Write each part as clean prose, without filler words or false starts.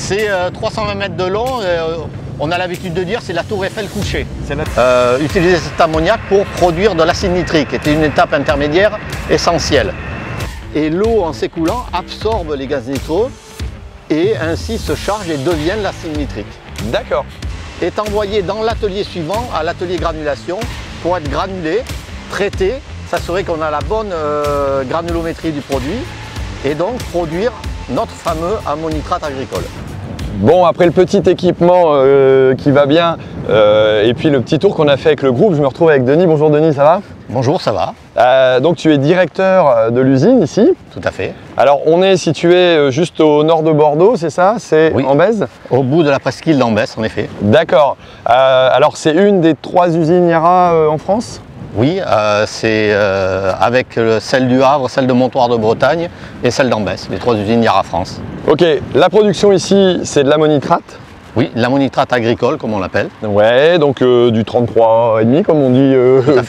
C'est 320 mètres de long. On a l'habitude de dire c'est la tour Eiffel couchée. Utiliser cet ammoniac pour produire de l'acide nitrique était une étape intermédiaire essentielle. Et l'eau, en s'écoulant, absorbe les gaz nitreux et ainsi se charge et devient de l'acide nitrique. D'accord. Est envoyé dans l'atelier suivant, à l'atelier granulation, pour être granulé, traité, s'assurer qu'on a la bonne granulométrie du produit et donc produire notre fameux ammonitrate agricole. Bon, après le petit équipement qui va bien et puis le petit tour qu'on a fait avec le groupe, je me retrouve avec Denis. Bonjour Denis, ça va? Bonjour, ça va. Donc tu es directeur de l'usine ici. Tout à fait. Alors on est situé juste au nord de Bordeaux, c'est ça? C'est oui. En Bèze? Au bout de la presqu'île d'Ambès, en effet. D'accord. Alors c'est une des 3 usines Yara en France? Oui, c'est avec celle du Havre, celle de Montoire de Bretagne et celle d'Ambès, les 3 usines Yara France. Ok, la production ici, c'est de l'ammonitrate? Oui, l'ammonitrate agricole, comme on l'appelle. Ouais, donc du 33,5 comme on dit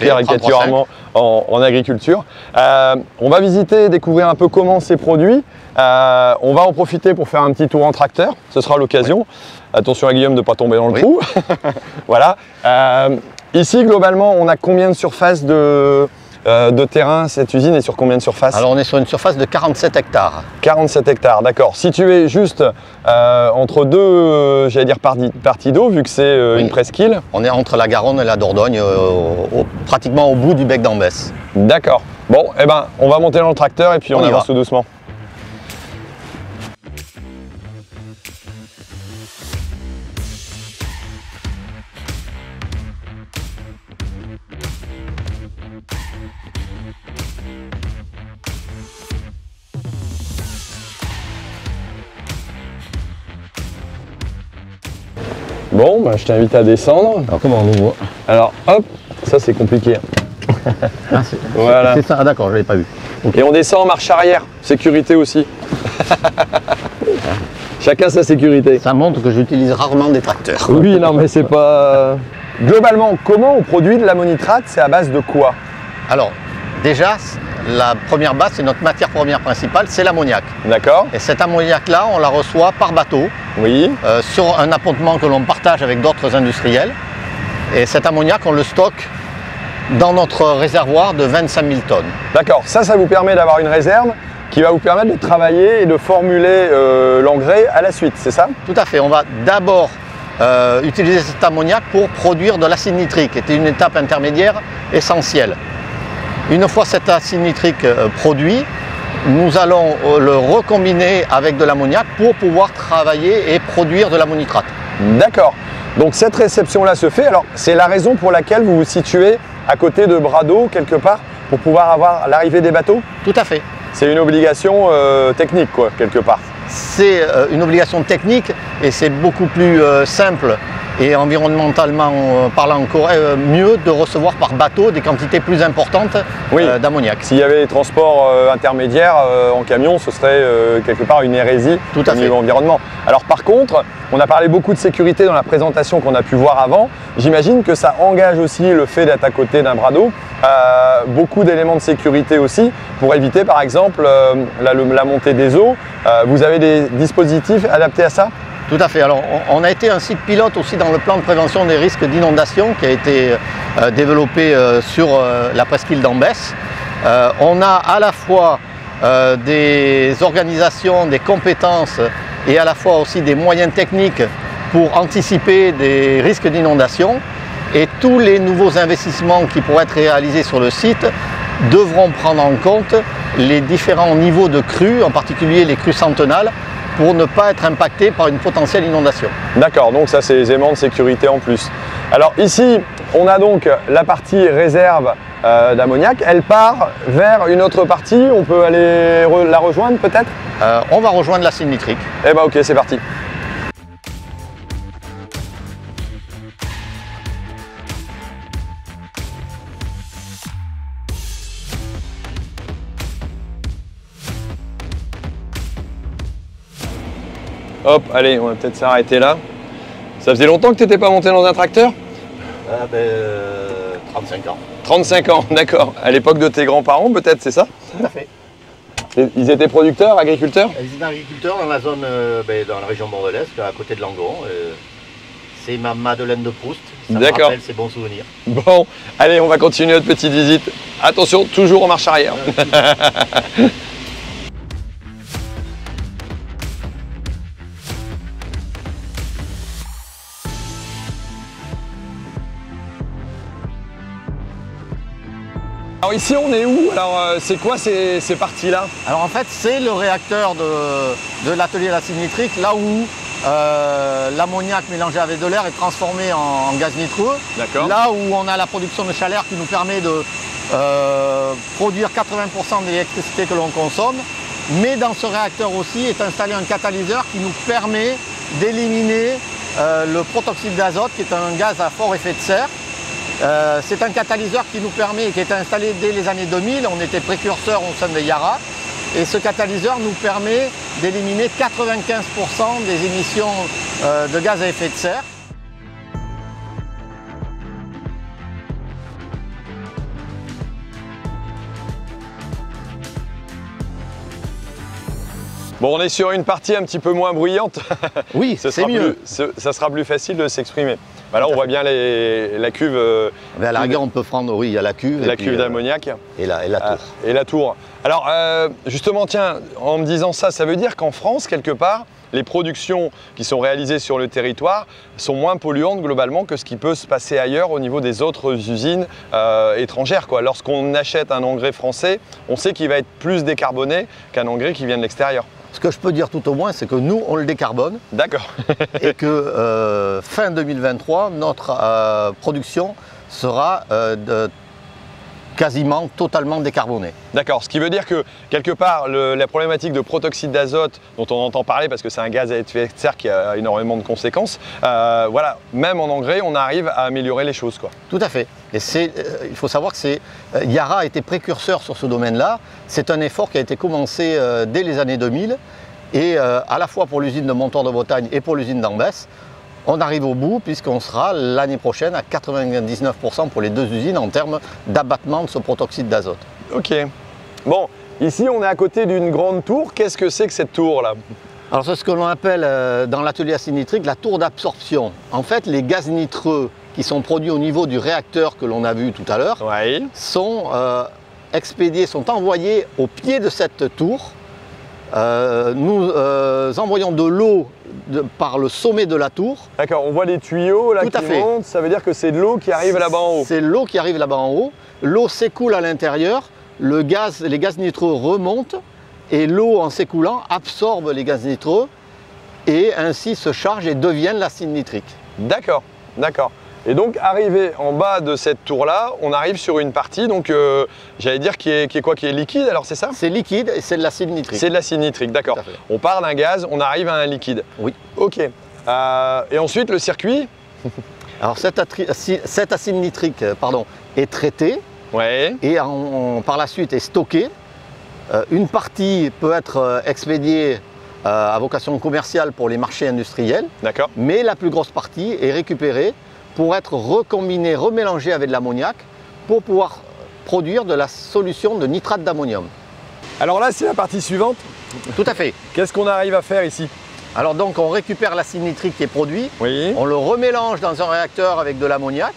caricaturalement en agriculture. On va visiter et découvrir un peu comment c'est produit. On va en profiter pour faire un petit tour en tracteur, ce sera l'occasion. Ouais. Attention à Guillaume de ne pas tomber dans le trou. Voilà. Ici, globalement, on a combien de surface de terrain? Cette usine est sur combien de surface? Alors, on est sur une surface de 47 hectares. 47 hectares, d'accord. Situé juste entre deux, j'allais dire, parties d'eau, vu que c'est une presqu'île. On est entre la Garonne et la Dordogne, pratiquement au bout du bec d'Ambès. D'accord. Bon, eh ben, on va monter dans le tracteur et puis on avance tout doucement. Bon, bah, je t'invite à descendre. Alors comment on ouvre? Alors hop, ça c'est compliqué. Voilà. C'est ça, d'accord, je ne l'avais pas vu. Okay. Et on descend en marche arrière, sécurité aussi. Chacun sa sécurité. Ça montre que j'utilise rarement des tracteurs. Oui, non mais c'est pas... Globalement, comment on produit de l'ammonitrate? C'est à base de quoi? Alors, déjà, la première base, c'est notre matière première principale, c'est l'ammoniac. D'accord. Et cet ammoniac-là, on la reçoit par bateau. Oui. Sur un appontement que l'on partage avec d'autres industriels. Et cet ammoniac, on le stocke dans notre réservoir de 25 000 tonnes. D'accord. Ça vous permet d'avoir une réserve qui va vous permettre de travailler et de formuler l'engrais à la suite, c'est ça? Tout à fait. On va d'abord utiliser cet ammoniac pour produire de l'acide nitrique, qui était une étape intermédiaire essentielle. Une fois cet acide nitrique produit, nous allons le recombiner avec de l'ammoniac pour pouvoir travailler et produire de l'ammonitrate. D'accord. Donc cette réception-là se fait. Alors c'est la raison pour laquelle vous vous situez à côté de bras d'eau quelque part pour pouvoir avoir l'arrivée des bateaux? Tout à fait. C'est une obligation technique quoi, quelque part. C'est une obligation technique et c'est beaucoup plus simple et environnementalement parlant encore mieux de recevoir par bateau des quantités plus importantes d'ammoniac. S'il y avait des transports intermédiaires en camion, ce serait quelque part une hérésie au niveau environnement. Alors par contre, on a parlé beaucoup de sécurité dans la présentation qu'on a pu voir avant. J'imagine que ça engage aussi le fait d'être à côté d'un bras d'eau. Beaucoup d'éléments de sécurité aussi pour éviter par exemple la montée des eaux. Vous avez des dispositifs adaptés à ça? Tout à fait. Alors, on a été un site pilote aussi dans le plan de prévention des risques d'inondation qui a été développé sur la presqu'île d'Ambès. On a à la fois des organisations, des compétences et à la fois aussi des moyens techniques pour anticiper des risques d'inondation. Et tous les nouveaux investissements qui pourraient être réalisés sur le site devront prendre en compte les différents niveaux de crues, en particulier les crues centenales, pour ne pas être impacté par une potentielle inondation. D'accord, donc ça c'est les éléments de sécurité en plus. Alors ici, on a donc la partie réserve d'ammoniac. Elle part vers une autre partie, on peut aller la rejoindre peut-être? On va rejoindre l'acide nitrique. Eh ben ok, c'est parti. Hop, allez, on va peut-être s'arrêter là. Ça faisait longtemps que tu n'étais pas monté dans un tracteur? 35 ans. 35 ans, d'accord. À l'époque de tes grands-parents, peut-être, c'est ça? Tout à fait. Ils étaient producteurs, agriculteurs? Ils étaient agriculteurs dans la zone, dans la région bordelaise, à côté de Langon. C'est ma Madeleine de Proust. Ça me rappelle ses bons souvenirs. Bon, allez, on va continuer notre petite visite. Attention, toujours en marche arrière. Alors ici on est où? Alors c'est quoi ces parties-là? Alors en fait c'est le réacteur de l'atelier d'acide nitrique, là où l'ammoniac mélangé avec de l'air est transformé en gaz nitreux. Là où on a la production de chaleur qui nous permet de produire 80% de l'électricité que l'on consomme. Mais dans ce réacteur aussi est installé un catalyseur qui nous permet d'éliminer le protoxyde d'azote, qui est un gaz à fort effet de serre. C'est un catalyseur qui nous permet, qui était installé dès les années 2000, on était précurseur au sein de Yara, et ce catalyseur nous permet d'éliminer 95% des émissions de gaz à effet de serre. Bon, on est sur une partie un petit peu moins bruyante. Oui, c'est mieux. Ça sera plus facile de s'exprimer. Bah là, on voit bien la cuve. Mais à la rigueur, on peut prendre, oui, il y a la cuve. La cuve d'ammoniac. Et la tour. Et la tour. Alors, justement, tiens, en me disant ça, ça veut dire qu'en France, quelque part, les productions qui sont réalisées sur le territoire sont moins polluantes globalement que ce qui peut se passer ailleurs au niveau des autres usines étrangères, quoi. Lorsqu'on achète un engrais français, on sait qu'il va être plus décarboné qu'un engrais qui vient de l'extérieur. Ce que je peux dire tout au moins, c'est que nous, on le décarbone. D'accord. Et que fin 2023, notre production sera quasiment totalement décarbonée. D'accord, ce qui veut dire que quelque part la problématique de protoxyde d'azote dont on entend parler parce que c'est un gaz à effet de serre qui a énormément de conséquences, voilà, même en engrais on arrive à améliorer les choses, quoi. Tout à fait. Et il faut savoir que Yara a été précurseur sur ce domaine-là. C'est un effort qui a été commencé dès les années 2000 et à la fois pour l'usine de Montour de Bretagne et pour l'usine d'Ambès. On arrive au bout puisqu'on sera l'année prochaine à 99% pour les deux usines en termes d'abattement de ce protoxyde d'azote. Ok. Bon, ici on est à côté d'une grande tour. Qu'est-ce que c'est que cette tour-là? Alors c'est ce que l'on appelle dans l'atelier acide nitrique la tour d'absorption. En fait, les gaz nitreux qui sont produits au niveau du réacteur que l'on a vu tout à l'heure sont expédiés, sont envoyés au pied de cette tour. Nous envoyons de l'eau par le sommet de la tour. D'accord, on voit les tuyaux là qui montent, ça veut dire que c'est de l'eau qui arrive là-bas en haut. C'est l'eau qui arrive là-bas en haut. L'eau s'écoule à l'intérieur, les gaz nitreux remontent et l'eau en s'écoulant absorbe les gaz nitreux et ainsi se charge et deviennent l'acide nitrique. D'accord, d'accord. Et donc arrivé en bas de cette tour-là, on arrive sur une partie, donc j'allais dire qui est quoi? Qui est liquide, alors c'est ça? C'est liquide et c'est de l'acide nitrique. C'est de l'acide nitrique, d'accord. On part d'un gaz, on arrive à un liquide. Oui. Ok. Et ensuite le circuit? Alors cet acide nitrique est traité et par la suite est stocké. Une partie peut être expédiée à vocation commerciale pour les marchés industriels, mais la plus grosse partie est récupérée pour être recombinée, remélangée avec de l'ammoniac pour pouvoir produire de la solution de nitrate d'ammonium. Alors là, c'est la partie suivante. Tout à fait. Qu'est-ce qu'on arrive à faire ici? Alors donc, on récupère l'acide nitrique qui est produit, on le remélange dans un réacteur avec de l'ammoniac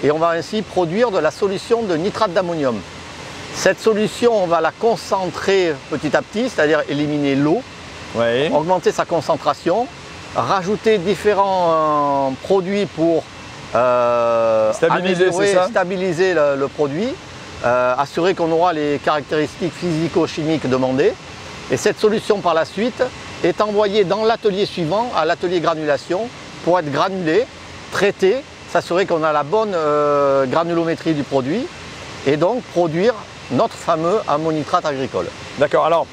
et on va ainsi produire de la solution de nitrate d'ammonium. Cette solution, on va la concentrer petit à petit, c'est-à-dire éliminer l'eau, augmenter sa concentration, rajouter différents produits pour stabiliser le produit, assurer qu'on aura les caractéristiques physico-chimiques demandées. Et cette solution par la suite est envoyée dans l'atelier suivant, à l'atelier granulation, pour être granulée, traitée, s'assurer qu'on a la bonne granulométrie du produit et donc produire notre fameux ammonitrate agricole. D'accord, alors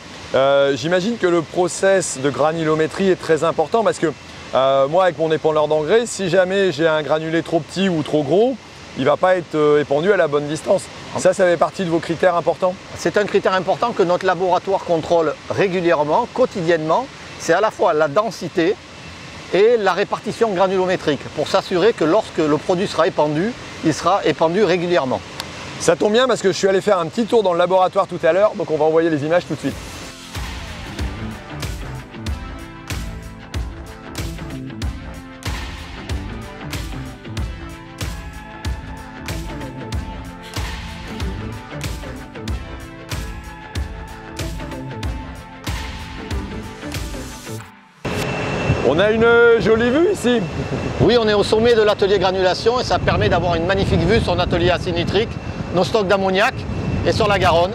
j'imagine que le process de granulométrie est très important parce que moi avec mon épandeur d'engrais, si jamais j'ai un granulé trop petit ou trop gros, il ne va pas être épandu à la bonne distance. Ça fait partie de vos critères importants? C'est un critère important que notre laboratoire contrôle régulièrement, quotidiennement. C'est à la fois la densité et la répartition granulométrique pour s'assurer que lorsque le produit sera épandu, il sera épandu régulièrement. Ça tombe bien parce que je suis allé faire un petit tour dans le laboratoire tout à l'heure, donc on va envoyer les images tout de suite. On a une jolie vue ici. Oui, on est au sommet de l'atelier granulation et ça permet d'avoir une magnifique vue sur notre atelier acide nitrique, nos stocks d'ammoniac et sur la Garonne.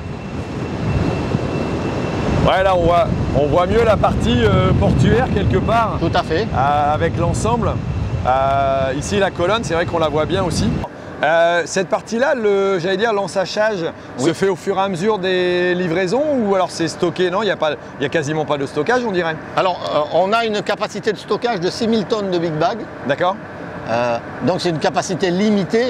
Ouais, là on voit mieux la partie portuaire quelque part. Tout à fait. Avec l'ensemble. Ici la colonne, c'est vrai qu'on la voit bien aussi. Cette partie-là, j'allais dire l'ensachage, se fait au fur et à mesure des livraisons ou alors c'est stocké? Non, il n'y a quasiment pas de stockage, on dirait. Alors, on a une capacité de stockage de 6000 tonnes de Big Bag. D'accord. Donc c'est une capacité limitée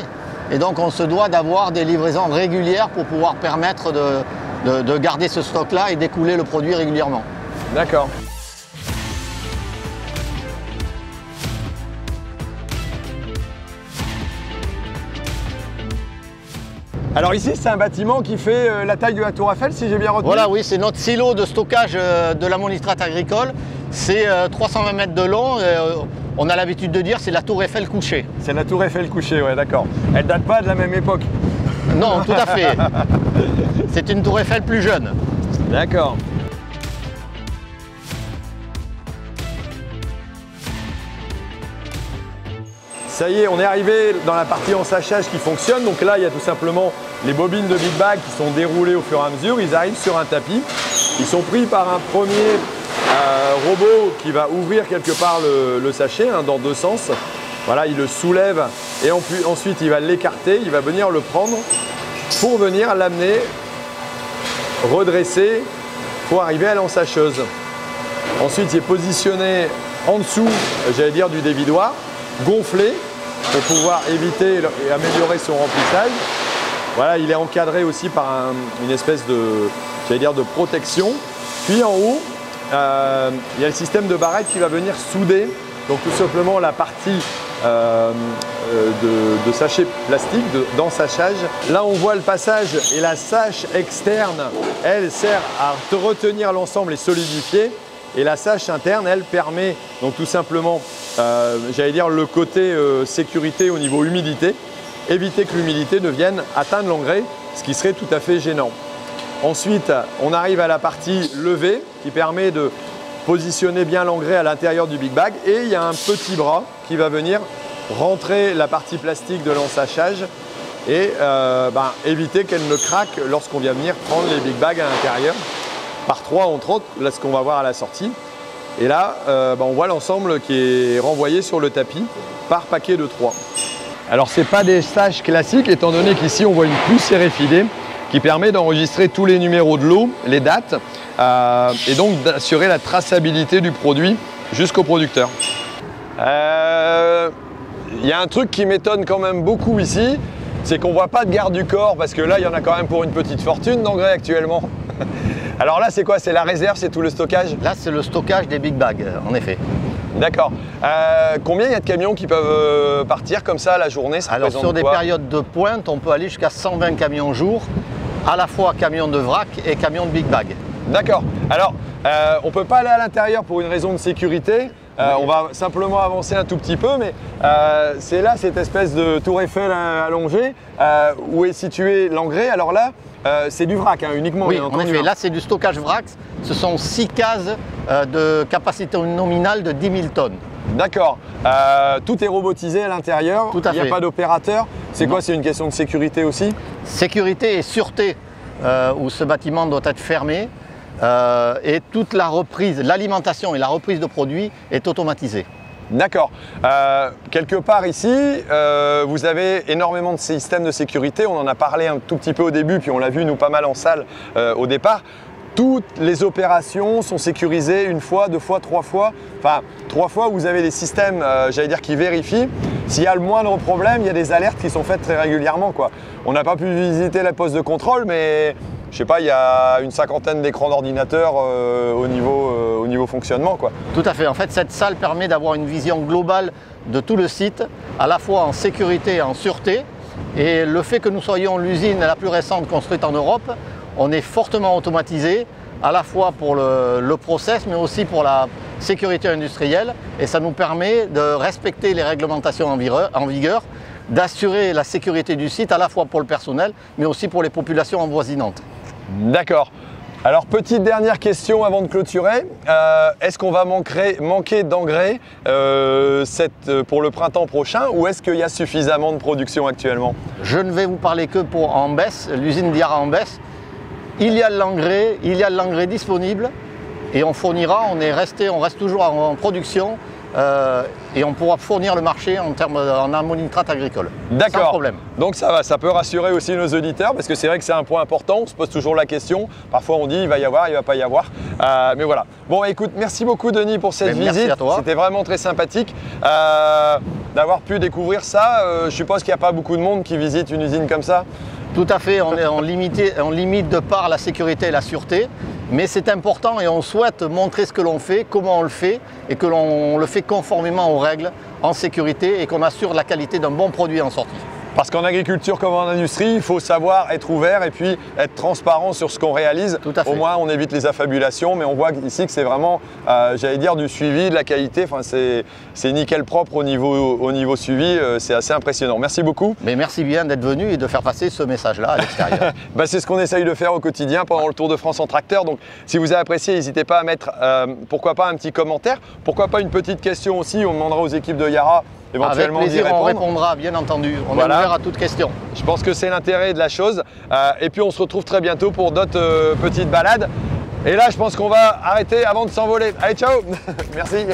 et donc on se doit d'avoir des livraisons régulières pour pouvoir permettre de garder ce stock-là et d'écouler le produit régulièrement. D'accord. Alors ici, c'est un bâtiment qui fait la taille de la Tour Eiffel, si j'ai bien retenu. Voilà, oui, c'est notre silo de stockage de l'ammonitrate agricole. C'est 320 mètres de long. On a l'habitude de dire c'est la Tour Eiffel couchée. C'est la Tour Eiffel couchée, ouais, d'accord. Elle date pas de la même époque. Non, tout à fait. C'est une Tour Eiffel plus jeune. D'accord. Ça y est, on est arrivé dans la partie ensachage qui fonctionne. Donc là, il y a tout simplement les bobines de Big Bag qui sont déroulées au fur et à mesure. Ils arrivent sur un tapis. Ils sont pris par un premier robot qui va ouvrir quelque part le sachet dans deux sens. Voilà, il le soulève et ensuite il va l'écarter. Il va venir le prendre pour venir l'amener, redresser pour arriver à l'ensacheuse. Ensuite, il est positionné en dessous, j'allais dire, du dévidoir, gonflé pour pouvoir éviter et améliorer son remplissage. Voilà, il est encadré aussi par une espèce de, j'allais dire, de protection. Puis en haut, il y a le système de barrette qui va venir souder, donc tout simplement la partie de sachet plastique, d'ensachage. Là, on voit le passage et la sâche externe, elle sert à retenir l'ensemble et solidifier. Et la sâche interne, elle permet donc tout simplement, j'allais dire, le côté sécurité au niveau humidité, éviter que l'humidité ne vienne atteindre l'engrais, ce qui serait tout à fait gênant. Ensuite, on arrive à la partie levée qui permet de positionner bien l'engrais à l'intérieur du Big Bag et il y a un petit bras qui va venir rentrer la partie plastique de l'ensachage et éviter qu'elle ne craque lorsqu'on vient venir prendre les Big Bags à l'intérieur. Par 3 entre autres, là ce qu'on va voir à la sortie. Et là, on voit l'ensemble qui est renvoyé sur le tapis par paquet de 3. Alors ce n'est pas des sachets classiques, étant donné qu'ici on voit une puce RFID qui permet d'enregistrer tous les numéros de lot, les dates, et donc d'assurer la traçabilité du produit jusqu'au producteur. Il y a un truc qui m'étonne quand même beaucoup ici, c'est qu'on ne voit pas de garde du corps, parce que là il y en a quand même pour une petite fortune d'engrais actuellement. Alors là, c'est quoi? C'est la réserve, c'est tout le stockage? Là, c'est le stockage des Big Bags, en effet. D'accord. Combien il y a de camions qui peuvent partir comme ça la journée? Alors, sur des périodes de pointe, on peut aller jusqu'à 120 camions jour, à la fois camions de vrac et camions de Big Bag. D'accord. Alors, on ne peut pas aller à l'intérieur pour une raison de sécurité. On va simplement avancer un tout petit peu, mais c'est là cette espèce de tour Eiffel allongée où est situé l'engrais. Alors là, c'est du vrac uniquement. Oui, en effet, là c'est du stockage vrac. Ce sont 6 cases de capacité nominale de 10 000 tonnes. D'accord. Tout est robotisé à l'intérieur. Tout à fait. Il n'y a pas d'opérateur. C'est quoi? C'est une question de sécurité aussi? Sécurité et sûreté, où ce bâtiment doit être fermé. Et toute la reprise, l'alimentation et la reprise de produits est automatisée. D'accord. Quelque part ici, vous avez énormément de systèmes de sécurité. On en a parlé un tout petit peu au début, puis on l'a vu nous pas mal en salle au départ. Toutes les opérations sont sécurisées une fois, 2 fois, 3 fois. Enfin, 3 fois, vous avez des systèmes, j'allais dire, qui vérifient. S'il y a le moindre problème, il y a des alertes qui sont faites très régulièrement, quoi. On n'a pas pu visiter la poste de contrôle, mais je sais pas, il y a une 50aine d'écrans d'ordinateur au niveau fonctionnement, quoi. Tout à fait. En fait, cette salle permet d'avoir une vision globale de tout le site, à la fois en sécurité et en sûreté. Et le fait que nous soyons l'usine la plus récente construite en Europe, on est fortement automatisé, à la fois pour le process, mais aussi pour la sécurité industrielle. Et ça nous permet de respecter les réglementations en vigueur, d'assurer la sécurité du site, à la fois pour le personnel, mais aussi pour les populations avoisinantes. D'accord. Alors, petite dernière question avant de clôturer. Est-ce qu'on va manquer d'engrais pour le printemps prochain ou est-ce qu'il y a suffisamment de production actuellement? Je ne vais vous parler que pour Ambès, l'usine d'Yara Ambès. Il y a de l'engrais disponible et on fournira, on reste toujours en production et on pourra fournir le marché en ammonitrate agricole. D'accord. Sans problème. Donc ça va, ça peut rassurer aussi nos auditeurs parce que c'est vrai que c'est un point important, on se pose toujours la question. Parfois on dit il va y avoir, il ne va pas y avoir. Mais voilà. Bon écoute, merci beaucoup Denis pour cette visite. Merci à toi. C'était vraiment très sympathique d'avoir pu découvrir ça. Je suppose qu'il n'y a pas beaucoup de monde qui visite une usine comme ça. Tout à fait, on limite de par la sécurité et la sûreté, mais c'est important et on souhaite montrer ce que l'on fait, comment on le fait et que l'on le fait conformément aux règles en sécurité et qu'on assure la qualité d'un bon produit en sortie. Parce qu'en agriculture comme en industrie, il faut savoir être ouvert et puis être transparent sur ce qu'on réalise. Tout à fait. Au moins, on évite les affabulations, mais on voit ici que c'est vraiment, j'allais dire, du suivi, de la qualité. Enfin, c'est nickel propre au niveau suivi. C'est assez impressionnant. Merci beaucoup. Mais merci bien d'être venu et de faire passer ce message-là à l'extérieur. C'est ce qu'on essaye de faire au quotidien pendant le Tour de France en tracteur. Donc, si vous avez apprécié, n'hésitez pas à mettre, pourquoi pas un petit commentaire, pourquoi pas une petite question aussi. On demandera aux équipes de Yara éventuellement avec plaisir, d'y répondre. on répondra, bien entendu. On est ouvert à toute question. Je pense que c'est l'intérêt de la chose. Et puis on se retrouve très bientôt pour d'autres petites balades. Et là, je pense qu'on va arrêter avant de s'envoler. Allez, ciao. Merci.